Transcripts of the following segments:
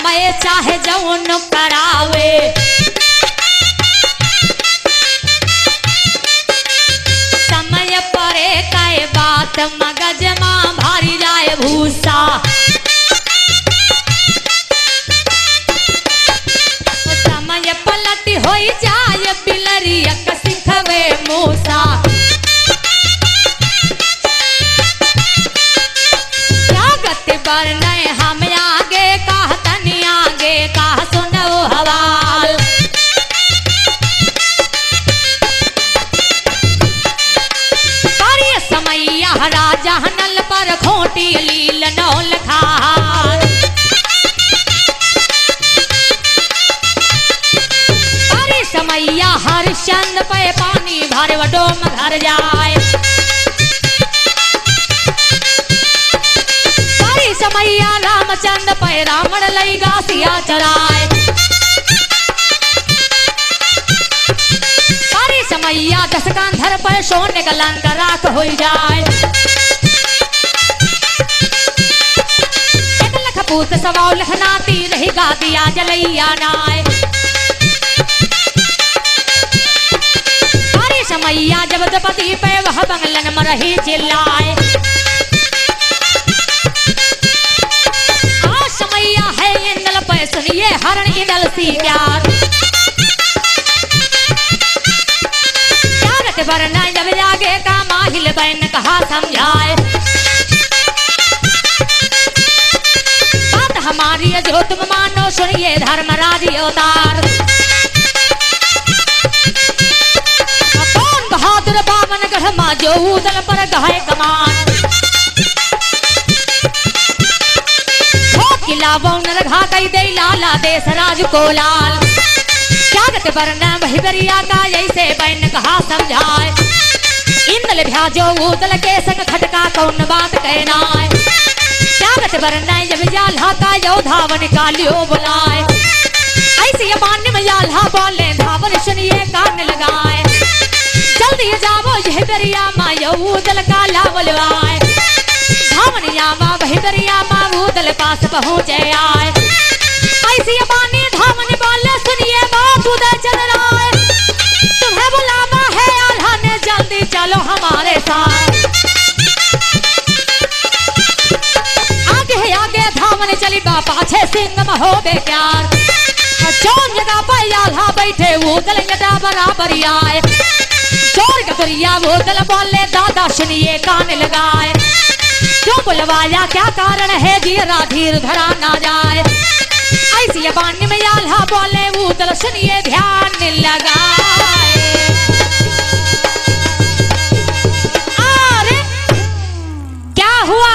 समय चाहे जौन करावे, समय परे कई बात मगज माँ भारी जाए भूसा। समय पलट हो जाए बिलरिया सिखवे मूसा। बरने हम आगे कह तनी आगे कह सुनो हवाल। पर ये समैया राजा नल पर खोटी लील नौल खार। पर ये समैया हरिश्चंद्र पे पानी भर वडोम घर जाए। समैया रामचंद्र पे रावण लई गासिया चराए। सारी समैया दशकांधर पे सोने का लंक राख हो जाए। 1 लाख पूत सवा लखनाती रही गादिया जलैया नाय। सारी समैया जब द्रौपदी पे वह बंगलन में रही चिल्लाए। समैया है इंदल पे सुनिए हरण इंदल सी प्यार। प्यारत वरना जब जागे का माहिल बहन कहा समझाए। बात हमारी जो तुम मानो सुनिए धर्मराज अवतार। कौन बहादुर बावन गढ़ माँ जो उदल पर गहे कमान। घा कई दे लाला देश राज को लाल। जागत वरना वही बरिया का जैसे बहन कहा समझाए। इंदल भ्याजो उदल के संग खटका कौन बात कहना है। जागत वरना जब जाल्हा का यो धावन कालियो बुलाए। ऐसे मान्य में जाल्हा बोले धावन सुनिए कान लगाए। जल्दी जाओ यह बरिया माँ यो उदल का लावलवाए। धावन यामा वही बरिया माँ उदल पास पहुँचे आए। ऐसी बानी धावन बोले सुनिए बात उदय चल रहा है। तुम्हें बुलावा है आल्हा ने जल्दी चलो हमारे साथ। आगे आगे धावन चली बा पाछे सिंह में हो बे प्यार। जौन जगह पर आल्हा बैठे उदल जटा बराबर आए। जोर गगरिया उदल बोले दादा सुनिए कान लगाए। क्यों बुलवाया क्या कारण है जीरा धीर धरा ना जाए। ऐसी बानी में आल्हा बोले उदल सुनिए ध्यान लगाए। अरे क्या हुआ?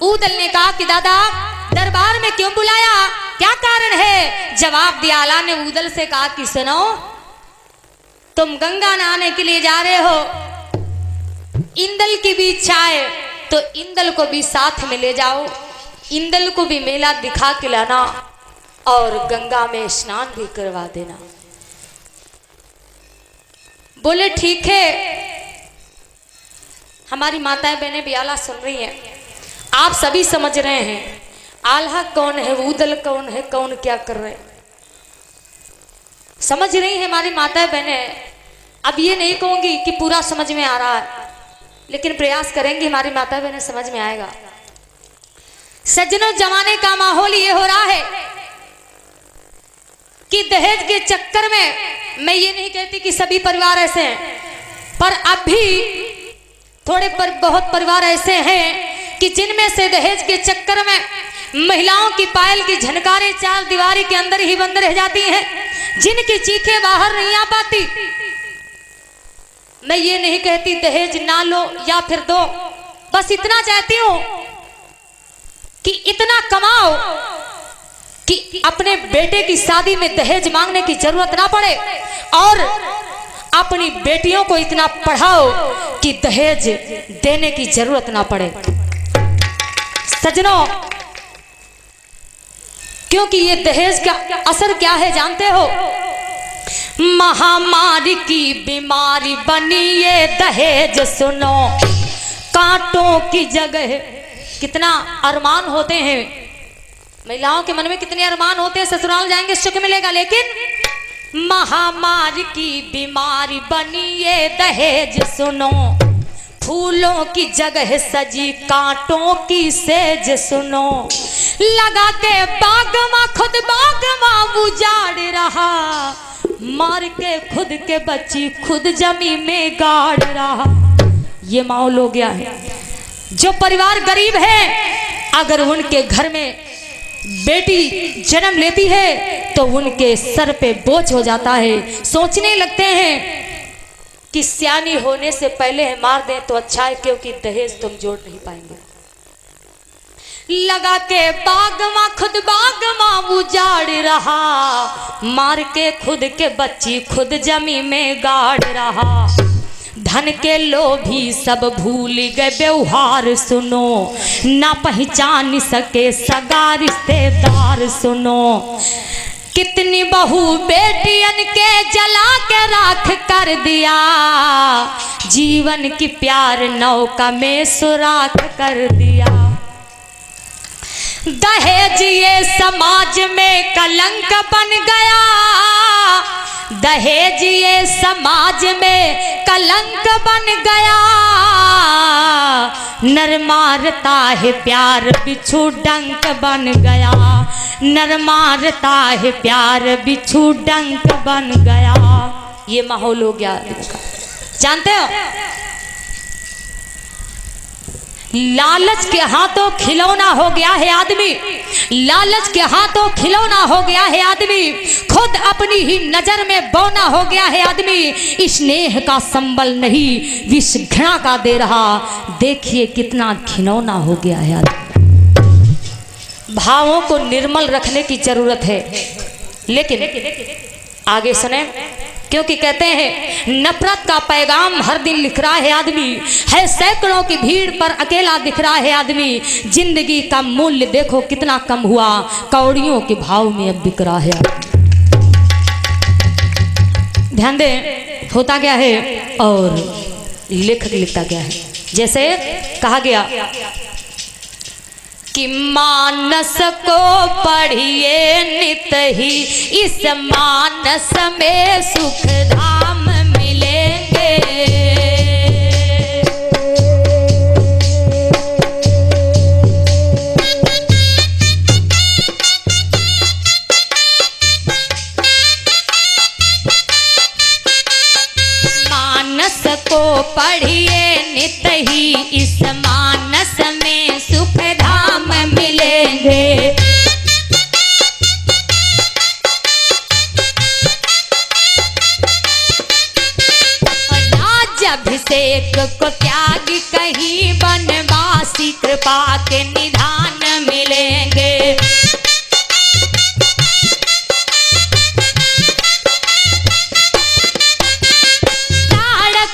उदल ने कहा कि दादा दरबार में क्यों बुलाया, क्या कारण है? जवाब दिया आला ने उदल से कहा कि सुनो, तुम गंगा नहाने के लिए जा रहे हो। इंदल की भी इच्छा है तो इंदल को भी साथ में ले जाओ। इंदल को भी मेला दिखा के लाना और गंगा में स्नान भी करवा देना। बोले ठीक है। हमारी माताएं बहनें भी आला सुन रही हैं, आप सभी समझ रहे हैं आल्हा कौन है, उदल कौन है, कौन क्या कर रहे हैं, समझ रही है हमारी माताएं बहनें। अब ये नहीं कहूंगी कि पूरा समझ में आ रहा है, लेकिन प्रयास करेंगे हमारी माता बहनें समझ में आएगा। सज्जनों, जमाने का माहौल ये हो रहा है कि दहेज के चक्कर में, मैं ये नहीं कहती कि सभी परिवार ऐसे हैं, पर अब भी थोड़े पर बहुत परिवार ऐसे हैं कि जिनमें से दहेज के चक्कर में महिलाओं की पायल की झनकारें चार दीवारी के अंदर ही बंद रह जाती हैं, जिनकी चीखें बाहर नहीं आ पाती। मैं ये नहीं कहती दहेज ना लो या फिर दो, बस इतना चाहती हूं कि इतना कमाओ कि अपने बेटे की शादी में दहेज मांगने की जरूरत ना पड़े, और अपनी बेटियों को इतना पढ़ाओ कि दहेज देने की जरूरत ना पड़े। सज्जनों, क्योंकि ये दहेज का असर क्या है जानते हो? महामारी की बीमारी बनी ये दहेज, सुनो कांटों की जगह। कितना अरमान होते हैं महिलाओं के मन में कितने अरमान होते हैं, ससुराल जाएंगे सुख मिलेगा, लेकिन महामारी की बीमारी बनी ये दहेज सुनो, फूलों की जगह सजी कांटों की सेज सुनो, लगा के बाग माँ खुद बाग माँ उजाड़ रहा, मार के खुद के बच्ची खुद जमी में गाड़ रहा। ये माहौल हो गया है। जो परिवार गरीब है, अगर उनके घर में बेटी जन्म लेती है तो उनके सर पे बोझ हो जाता है। सोचने लगते हैं कि सियानी होने से पहले मार दें तो अच्छा है, क्योंकि दहेज तुम जोड़ नहीं पाएंगे। लगा के बाग माँ खुद बाग माँ उजाड़ रहा, मार के खुद के बच्ची खुद जमी में गाड़ रहा। धन के लोभी सब भूल गए व्यवहार सुनो, ना पहचान सके सगा रिश्तेदार सुनो। कितनी बहू बेटियन के जला के राख कर दिया, जीवन की प्यार नौका में सुराख कर दिया। दहेज ये समाज में कलंक बन गया, दहेज ये समाज में कलंक बन गया। नर मारता है प्यार बिच्छू डंक बन गया, नर मारता है प्यार बिच्छू डंक बन गया। ये माहौल हो गया। जानते हो, लालच के हाथों खिलौना हो गया है आदमी, लालच के हाथों खिलौना हो गया है आदमी, खुद अपनी ही नजर में बौना हो गया है आदमी। स्नेह का संबल नहीं विष घृणा का दे रहा, देखिए कितना खिलौना हो गया है आदमी। भावों को निर्मल रखने की जरूरत है, लेकिन आगे सुने, क्योंकि कहते हैं नफरत का पैगाम हर दिन लिख रहा है आदमी, है सैकड़ों की भीड़ पर अकेला दिख रहा है आदमी। जिंदगी का मूल्य देखो कितना कम हुआ, कौड़ियों के भाव में अब बिक रहा है आदमी। ध्यान दें होता क्या है और लेखक लिखता क्या है। जैसे कहा गया कि मानस को पढ़िए नित ही, इस मानस में सुख धाम मिलेंगे। मानस को पढ़िए नित ही, इस मानस में सुख धाम मिलेंगे। राज्याभिषेक को त्याग कहीं बनवासी, कृपा के निधान मिलेंगे।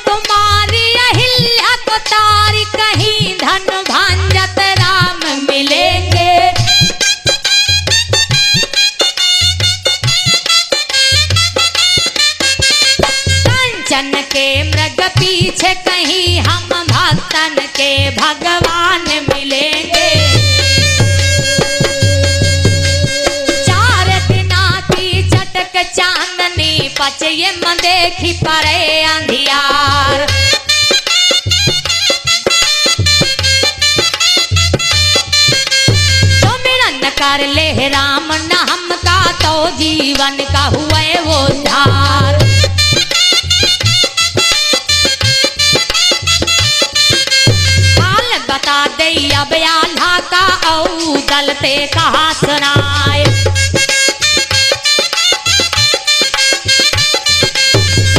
कुमारी अहिल्या को तारी, कहीं धन भांजत राम मिलेंगे। कंचन के मृग पीछे कहीं हम भक्तन के भगवान मिलेंगे। चार दिना की चटक चांदनी पचये मन देखी परे अंधियार। कर ले राम नाम का तो जीवन का हुए वो उद्धार। हाल बता दे अब आल्हा का औ दलते कहा सुनाए।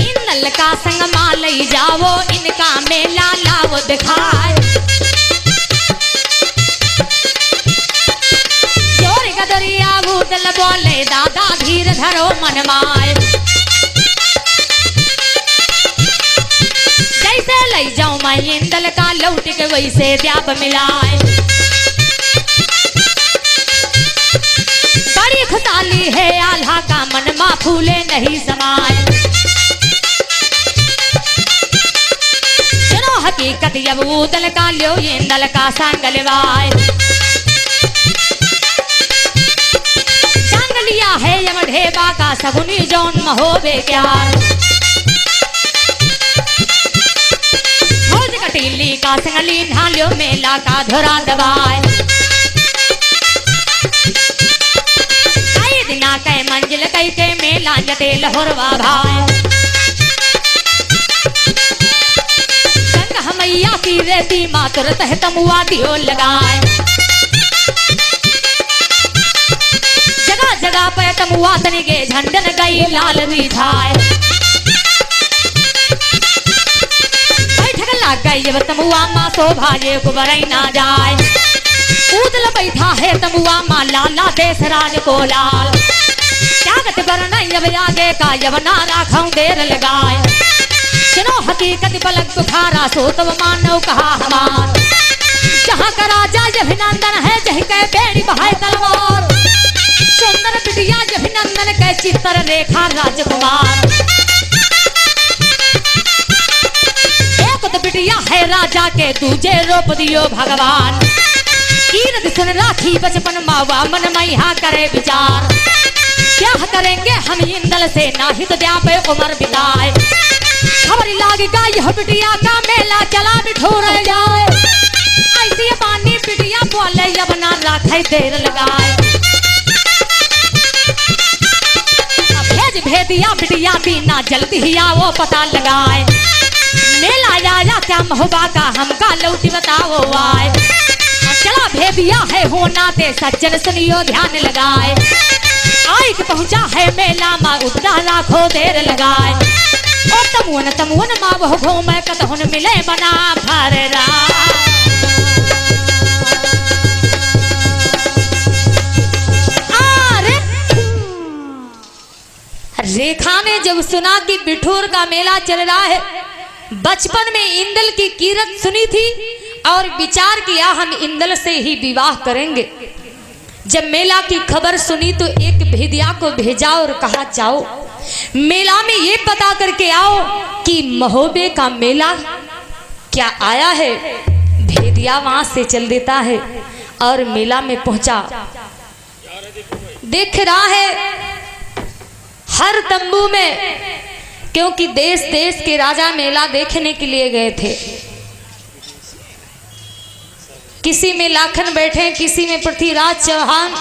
इन का संग मालई जाओ, इनका मेला लाओ दिखाए। दरिया भूतल बोले दादा धीर धरो मन माय। जैसे ले जाऊं मैं इंदल का लौट के वैसे द्याब मिलाए। बड़ी खुशाली है आल्हा का मन मा फूले नहीं समाए। सुनो हकीकत अब उदल का लो इंदल का संगलवाए। लिया है यम ढेबा का सगुनी जौन महोबे प्यार। फौज कटीली का संगली ढालियो मेला का धोरा दबाए। कई दिना के मंजिल कई के मेला जटे लहोरवा भाई। गंगा मैया की रेती माँ तुरत है तमुआ दियो लगाए। जगह पे तमुआ तनी गे झंडन गई लाल रिझाए। बैठक लग गई जब तमुआ माँ शोभा ये कुबरई ना जाए। उदल बैठा है तमुआ माँ लाला देश राज को लाल। त्यागत बरना जब आगे का जब ना राखूं देर लगाए। सुनो हकीकत पलक बुखारा सो तब मानो कहा हमार। जहाँ का राजा जब नंदन है जही के बेड़ी बहाय तलवार। सुंदर बिटिया जब नंदन के चित्र रेखा राजकुमार। एक तो बिटिया है राजा के दूजे रूप दियो भगवान। कीरत सुन राखी बचपन मावा मन मैया करे विचार। क्या करेंगे हम इंदल से नाही तो द्या पे उम्र बिताए। खबर लागेगा यह बिटिया का मेला चला बिठोर जाए। ऐसी पानी बिटिया बोले अब ना राखे देर लगाए। भेदिया बिटिया बिना जल्दी ही आओ पता लगाए। मेला आया क्या महोबा का हमका लौटी बताओ आए। चला भेदिया है होना ते सज्जन सुनियो ध्यान लगाए। आई के पहुंचा है मेला माँ उतना लाखों देर लगाए। और तमुन माँ वो घूमे कतहुन मिले बना भर रात। रेखा ने जब सुना कि बिठूर का मेला चल रहा है, बचपन में इंदल की कीरत सुनी थी और विचार किया हम इंदल से ही विवाह करेंगे। जब मेला की खबर सुनी तो एक भेदिया को भेजा और कहा जाओ मेला में ये पता करके आओ कि महोबे का मेला क्या आया है। भेदिया वहां से चल देता है और मेला में पहुंचा। देख रहा है हर तंबू में, क्योंकि देश देश के राजा मेला देखने के लिए गए थे। किसी में लाखन बैठे, किसी में पृथ्वीराज चौहान,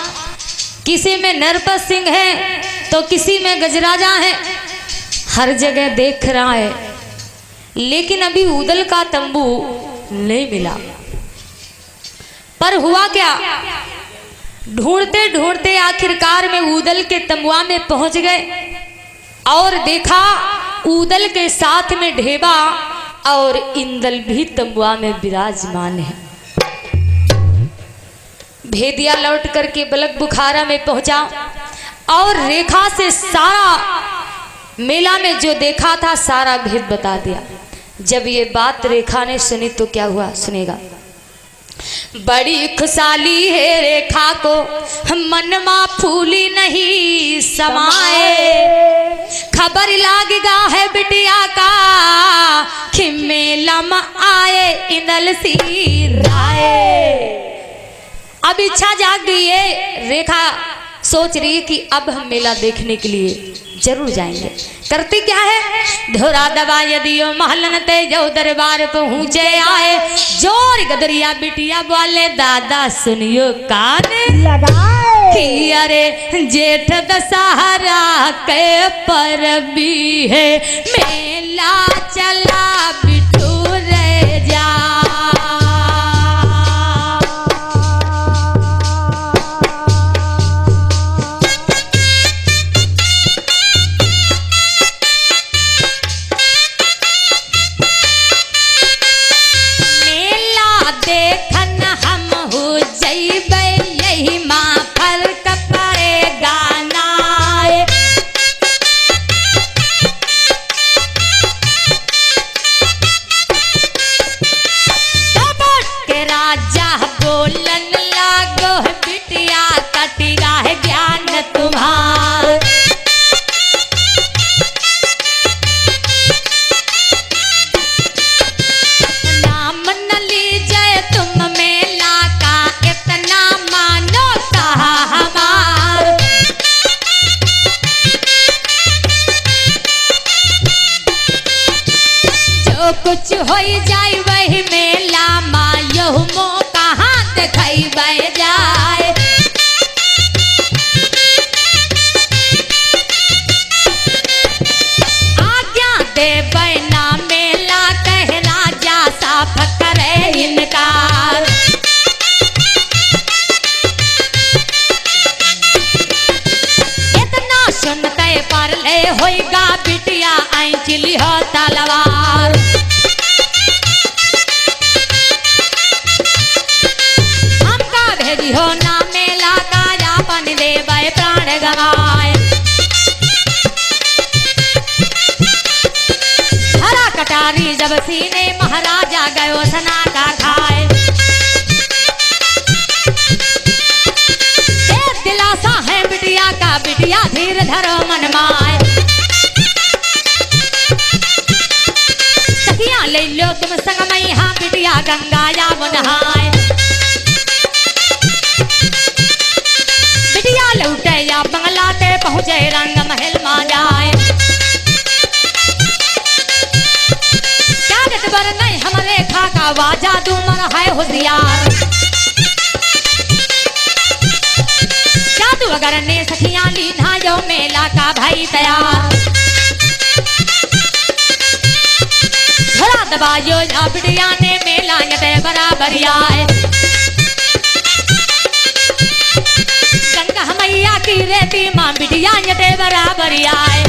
किसी में नरपत सिंह है तो किसी में गजराजा है। हर जगह देख रहा है लेकिन अभी उदल का तंबू नहीं मिला। पर हुआ क्या, ढूंढते ढूंढते आखिरकार में उदल के तंबुआ में पहुंच गए और देखा उदल के साथ में ढेबा और इंदल भी तंबुआ में विराजमान है। भेदिया लौट करके बलक बुखारा में पहुंचा और रेखा से सारा मेला में जो देखा था सारा भेद बता दिया। जब ये बात रेखा ने सुनी तो क्या हुआ सुनेगा। बड़ी खुशहाली है रेखा को मनमा फूली नहीं समाए। खबर लागेगा है बिटिया का कि मेला में आए इंदल सिंह राय। अब इच्छा जाग गई है, रेखा सोच रही है कि अब हम मेला देखने के लिए जरूर जाएंगे। करती क्या है, धोरा दबा यदियो महलन ते जो दरबार पहुँचे आए। जोर गदरिया बिटिया बोले दादा सुनियो कान लगाए कि अरे जेठ दशहरा के परबी है मेला चला बिठूर जा। कुछ हो जाए वही मेला माँ यहू मौका हाथ खैबे जाए। आज्ञा देबै ना मेला कह राजा साफ करे इनकार। इतना सुनते पर ले होएगा बिटिया ऐंचली हो तलवार। हमका भेजी हो ना मेला का यापन देबै प्राण गवाए। हरा कटारी जब सीने महाराजा गयो सना का खाए। दिलासा है बिटिया का बिटिया धीर धरो मन माए। सखियां ले लो तुम संग में यहाँ बिटिया गंगा या नहाए। बिटिया लौटे या बंगला ते पहुँचे रंग महल मा जाए। कागज पर नहीं हमारे खाका वाजा दूमर है होशियार। जादू अगर ने सखियां लीना जो मेला का भाई तैयार। धरा दबायो या बिटिया ने मेला यते बराबर आए। गंगा मैया की रेती माँ बिटिया यते बराबर आए।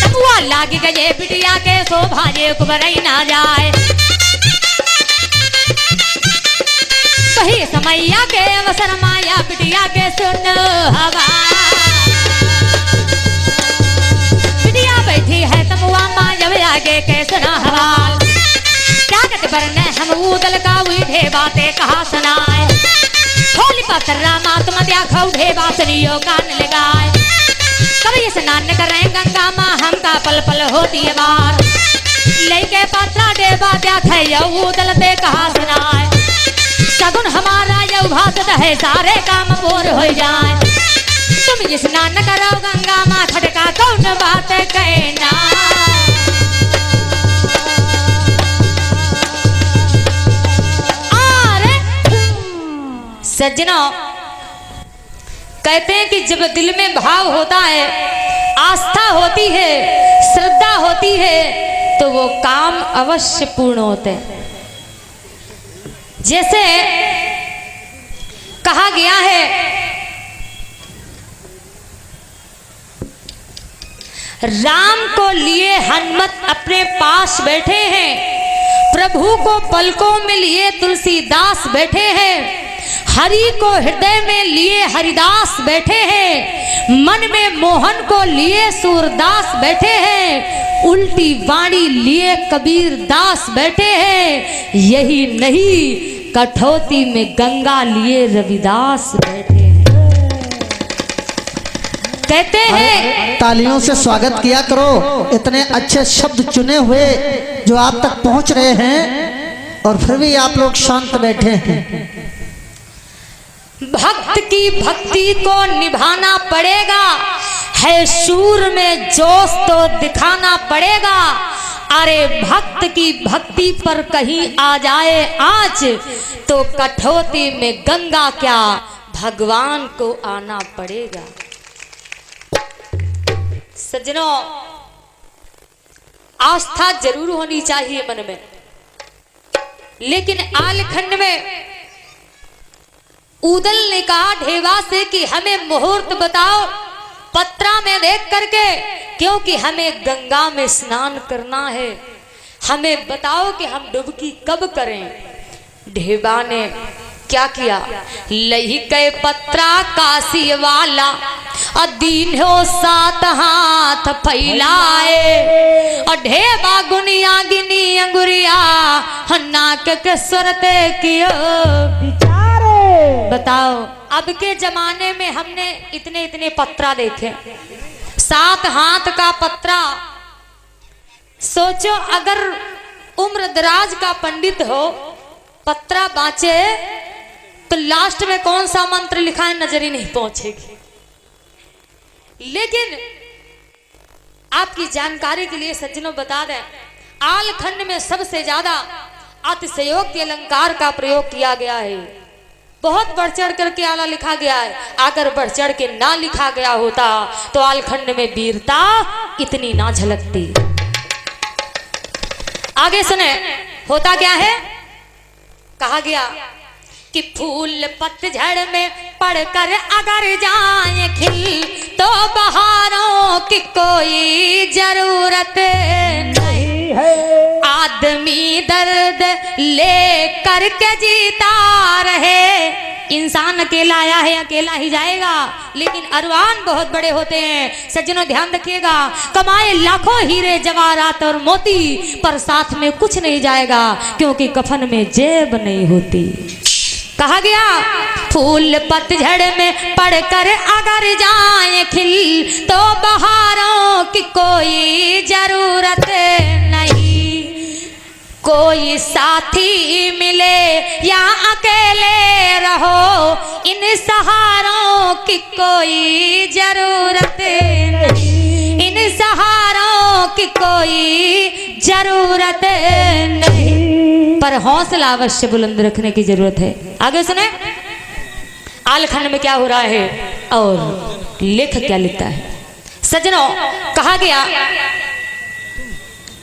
तबुआ लाग गए बिटिया के शोभा ये कुबरई ना जाए। सही समैया के अवसर माया बिटिया के सुन हवा। बिटिया बैठी है तमुआ माँ जब आगे के सुना हवाल। क्या कहते बरने हम उदल का उठे बातें कहा सुनाए। खोली पत्रा मातम दिया खौठे बात सुनियो कान लगाए। कभी स्नान करें गंगा माँ हमका पल पल होती है बार। लेके पत्रा दे बात्या थे उदल ते कहा सुनाए। सगुन हमारा यह भाषत है सारे काम पूर हो जाए। तुम स्नान करो गंगा माँ खटका कौन बात कहना। अरे सज्जनों कहते हैं कि जब दिल में भाव होता है, आस्था होती है, श्रद्धा होती है तो वो काम अवश्य पूर्ण होते हैं। जैसे कहा गया है राम को लिए हनुमत अपने पास बैठे हैं। प्रभु को पलकों में लिए तुलसीदास बैठे हैं। हरि को हृदय में लिए हरिदास बैठे हैं। मन में मोहन को लिए सूरदास बैठे हैं। उल्टी वाणी लिए कबीर दास बैठे हैं। यही नहीं कठौती में गंगा लिए रविदास बैठे हैं। कहते हैं तालियों से स्वागत किया करो। इतने अच्छे शब्द चुने हुए जो आप तक पहुंच रहे हैं और फिर भी आप लोग शांत बैठे हैं। भक्त की भक्ति को निभाना पड़ेगा। है सूर में जोश तो दिखाना पड़ेगा। अरे भक्त की भक्ति पर कहीं आ जाए आज तो कठौती में गंगा क्या भगवान को आना पड़ेगा। सज्जनों आस्था जरूर होनी चाहिए मन में, लेकिन आलखंड में उदल ने कहा ढेवा से कि हमें मुहूर्त बताओ पत्रा में देख करके, क्योंकि हमें गंगा में स्नान करना है। हमें बताओ कि हम डुबकी कब करें। ढेबा ने क्या किया, लही के पत्रा काशी वाला अदीन हो 7 हाथ फैलाए। और ढेबा गुनिया गिनी अंगुरिया नाक के सुरते कियो। बताओ अब के जमाने में हमने इतने इतने पत्रा देखे, 7 हाथ का पत्रा। सोचो अगर उम्र दराज का पंडित हो, पत्रा बाँचे तो लास्ट में कौन सा मंत्र लिखा है नजर ही नहीं पहुंचेगी। लेकिन आपकी जानकारी के लिए सज्जनों बता दें, आलखंड में सबसे ज्यादा अतिशयोक्ति अलंकार का प्रयोग किया गया है। बहुत बढ़ चढ़ करके आला लिखा गया है। अगर बढ़ चढ़ के ना लिखा गया होता तो आलखंड में वीरता इतनी ना झलकती। आगे सुने, होता क्या है, कहा गया कि फूल पतझड़ में पड़कर अगर जाए खिल तो बहारों की कोई जरूरत नहीं है। आदमी दर्द ले करके जीता रहे, इंसान अकेला आया है अकेला ही जाएगा, लेकिन अरवान बहुत बड़े होते हैं। सज्जनों ध्यान रखिएगा, कमाए लाखों हीरे जवाहरात और मोती पर साथ में कुछ नहीं जाएगा, क्योंकि कफन में जेब नहीं होती। कहा गया फूल पतझड़ में पड़कर अगर जाए खिल तो बहारों की कोई जरूरत नहीं। कोई साथी मिले या अकेले रहो, इन सहारों की कोई जरूरत नहीं, इन सहारों की कोई जरूरत नहीं। पर हौसला अवश्य बुलंद रखने की जरूरत है। आगे सुने, आलखंड में क्या हो रहा है और लेखक क्या लिखता है। सज्जनों, कहा गया